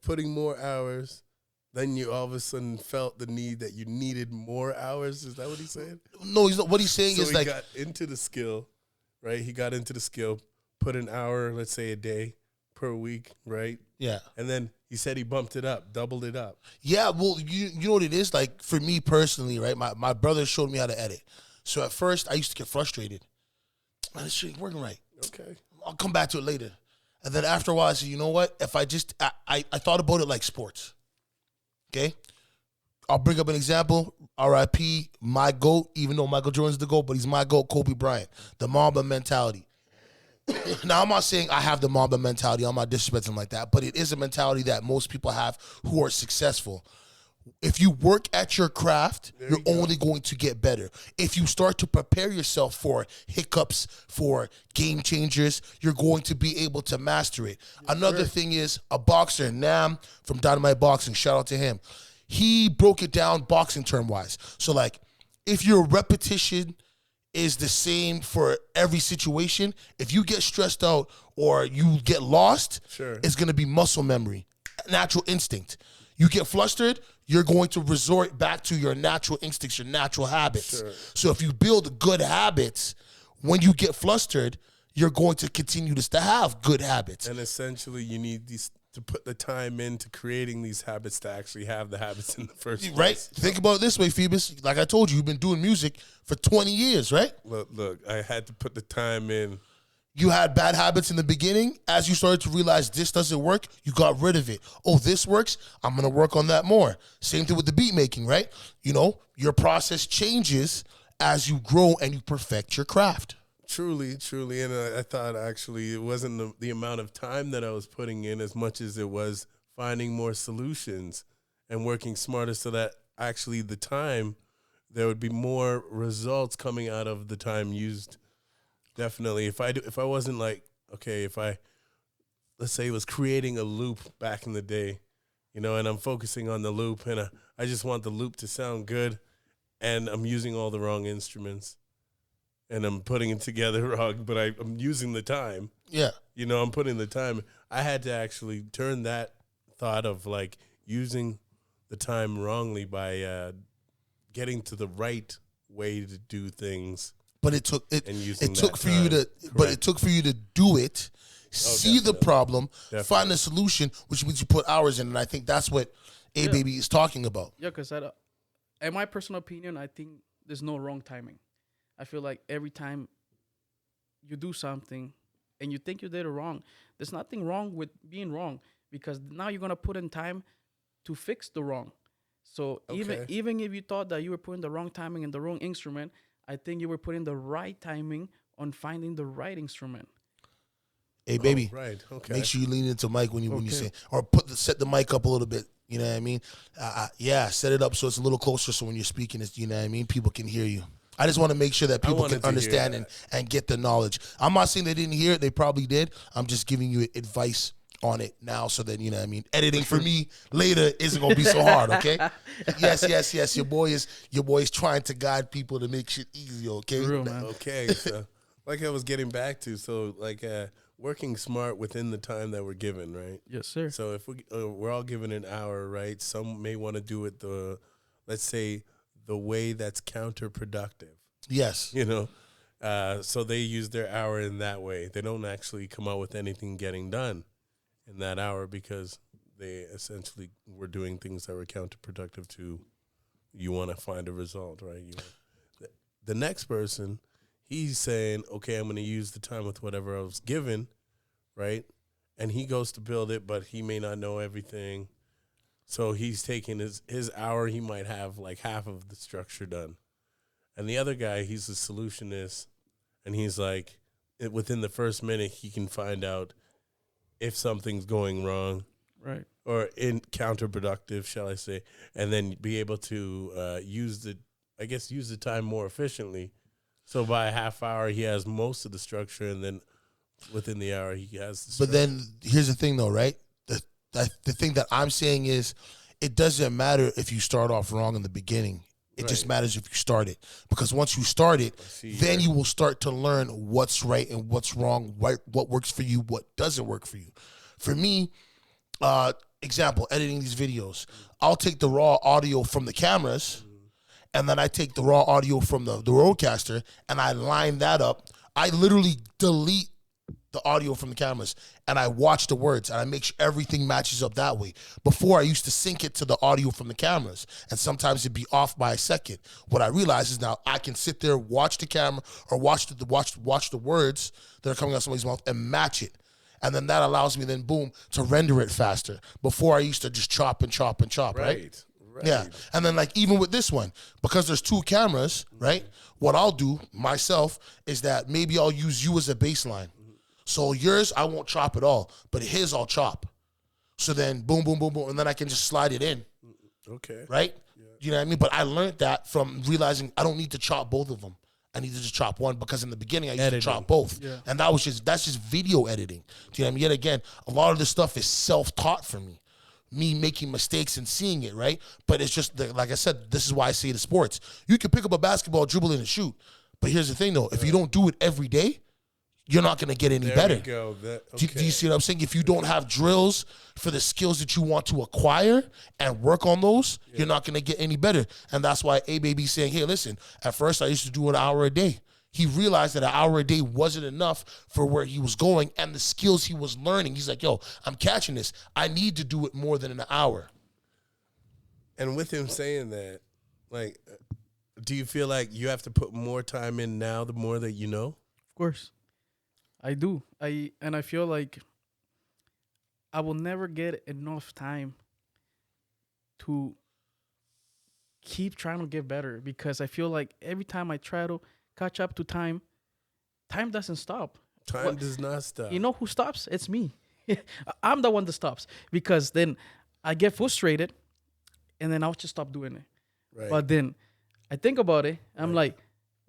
putting more hours, then you all of a sudden felt the need that you needed more hours. Is that what he's saying? No, he's not. What he's saying So is he like, got into the skill, right? He got into the skill, put an hour, let's say a day per week, right? yeah. And then he said he bumped it up, doubled it up. Yeah, well, you know what it is? Like, for me personally, right, my brother showed me how to edit. So at first, I used to get frustrated. Man, this shit ain't working right. Okay. I'll come back to it later. And then after a while, I said, you know what? If I just, I thought about it like sports. Okay? I'll bring up an example. RIP, my GOAT, even though Michael Jordan's the GOAT, but he's my GOAT, Kobe Bryant. The Mamba mentality. Now, I'm not saying I have the Mamba mentality. I'm not disrespecting like that. But it is a mentality that most people have who are successful. If you work at your craft, you're only going to get better. If you start to prepare yourself for hiccups, for game changers, you're going to be able to master it. Another thing is a boxer, Nam from Dynamite Boxing, shout out to him. He broke it down boxing term-wise. So, like, if your repetition is the same for every situation, if you get stressed out or you get lost, it's going to be muscle memory, natural instinct. You get flustered, you're going to resort back to your natural instincts, your natural habits. So if you build good habits, when you get flustered, you're going to continue to have good habits. And essentially, you need these to put the time into creating these habits to actually have the habits in the first place. Right? Think about it this way, Phoebus. Like I told you, you've been doing music for 20 years, right? Look, I had to put the time in. You had bad habits in the beginning. As you started to realize this doesn't work, you got rid of it. Oh, this works. I'm going to work on that more. Same thing with the beat making, right? You know, your process changes as you grow and you perfect your craft. Truly. And I thought actually it wasn't the amount of time that I was putting in as much as it was finding more solutions and working smarter so that actually the time, there would be more results coming out of the time used. Definitely. If I wasn't like, okay, let's say was creating a loop back in the day, you know, and I'm focusing on the loop and I just want the loop to sound good and I'm using all the wrong instruments and I'm putting it together wrong, but I'm using the time. Yeah. You know, I'm putting the time. I had to actually turn that thought of like using the time wrongly by getting to the right way to do things. But it took for you to do it, see the definitely. problem, Definitely. find a solution, which means you put hours in, and I think that's what A-Baby is talking about. Yeah, because in my personal opinion, I think there's no wrong timing. I feel like every time you do something and you think you did it wrong, there's nothing wrong with being wrong because now you're gonna put in time to fix the wrong. So even if you thought that you were putting the wrong timing and the wrong instrument, I think you were putting the right timing on finding the right instrument. Hey, baby. Right. Okay. Make sure you lean into Mike when you say, or set the mic up a little bit. You know what I mean? Set it up so it's a little closer. So when you're speaking, you know what I mean? People can hear you. I just want to make sure that people can understand and get the knowledge. I'm not saying they didn't hear it. They probably did. I'm just giving you advice on it now so that, you know what I mean, editing for me later isn't going to be so hard, okay? Yes. Your boy is trying to guide people to make shit easy, okay? Real, man. Okay, so like I was getting back to, so like working smart within the time that we're given, right? Yes, sir. So if we're all given an hour, right? Some may want to do it let's say, the way that's counterproductive. Yes. You know, so they use their hour in that way. They don't actually come out with anything getting done in that hour because they essentially were doing things that were counterproductive to you want to find a result, right? The next person, he's saying, okay, I'm going to use the time with whatever I was given, right? And he goes to build it, but he may not know everything. So he's taking his hour, he might have like half of the structure done. And the other guy, he's a solutionist, and he's like, within the first minute, he can find out if something's going wrong. Right. Or counterproductive, shall I say, and then be able to use the time more efficiently. So by a half hour, he has most of the structure, and then within the hour, he has the structure. But then here's the thing, though, right? The thing that I'm saying is it doesn't matter if you start off wrong in the beginning. It just matters if you start it. Because once you start it, then you will start to learn what's right and what's wrong, what works for you, what doesn't work for you. For me, example, editing these videos. I'll take the raw audio from the cameras, and then I take the raw audio from the Rodecaster, and I line that up. I literally delete the audio from the cameras, and I watch the words, and I make sure everything matches up that way. Before, I used to sync it to the audio from the cameras, and sometimes it'd be off by a second. What I realize is now I can sit there, watch the camera, or watch the words that are coming out of somebody's mouth and match it. And then that allows me then, boom, to render it faster. Before, I used to just chop and chop and chop, right? Right. Yeah. And then like even with this one, because there's 2 cameras, right? What I'll do myself is that maybe I'll use you as a baseline. So yours, I won't chop at all, but his, I'll chop. So then boom, boom, boom, boom, and then I can just slide it in. Okay. Right? Yeah. You know what I mean? But I learned that from realizing I don't need to chop both of them. I need to just chop one, because in the beginning I used to chop both. Yeah. And that's just video editing. Do you know what I mean? Yet again, a lot of this stuff is self-taught for me. Me making mistakes and seeing it, right? But it's just, like I said, this is why I say the sports. You can pick up a basketball, dribble in, and shoot. But here's the thing, though. If you don't do it every day, you're not going to get any better. There we go. Do you see what I'm saying? If you don't have drills for the skills that you want to acquire and work on those, you're not going to get any better. And that's why A-Baby's saying, hey, listen, at first I used to do an hour a day. He realized that an hour a day wasn't enough for where he was going and the skills he was learning. He's like, yo, I'm catching this. I need to do it more than an hour. And with him saying that, like, do you feel like you have to put more time in now the more that you know? Of course. I do. I feel like I will never get enough time to keep trying to get better, because I feel like every time I try to catch up to time doesn't stop. Time does not stop. You know who stops? It's me. I'm the one that stops, because then I get frustrated and then I'll just stop doing it. Right. But then I think about it. I'm like,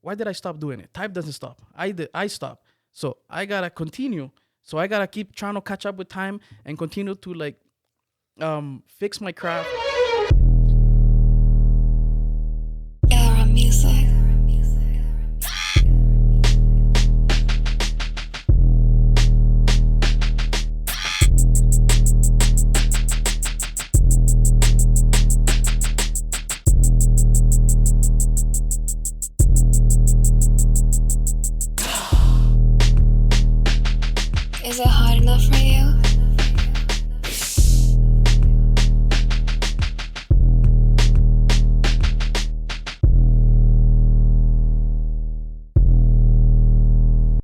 why did I stop doing it? Time doesn't stop. I stop. So I got to continue. So I got to keep trying to catch up with time and continue to like fix my craft. Era music. Is it hard enough right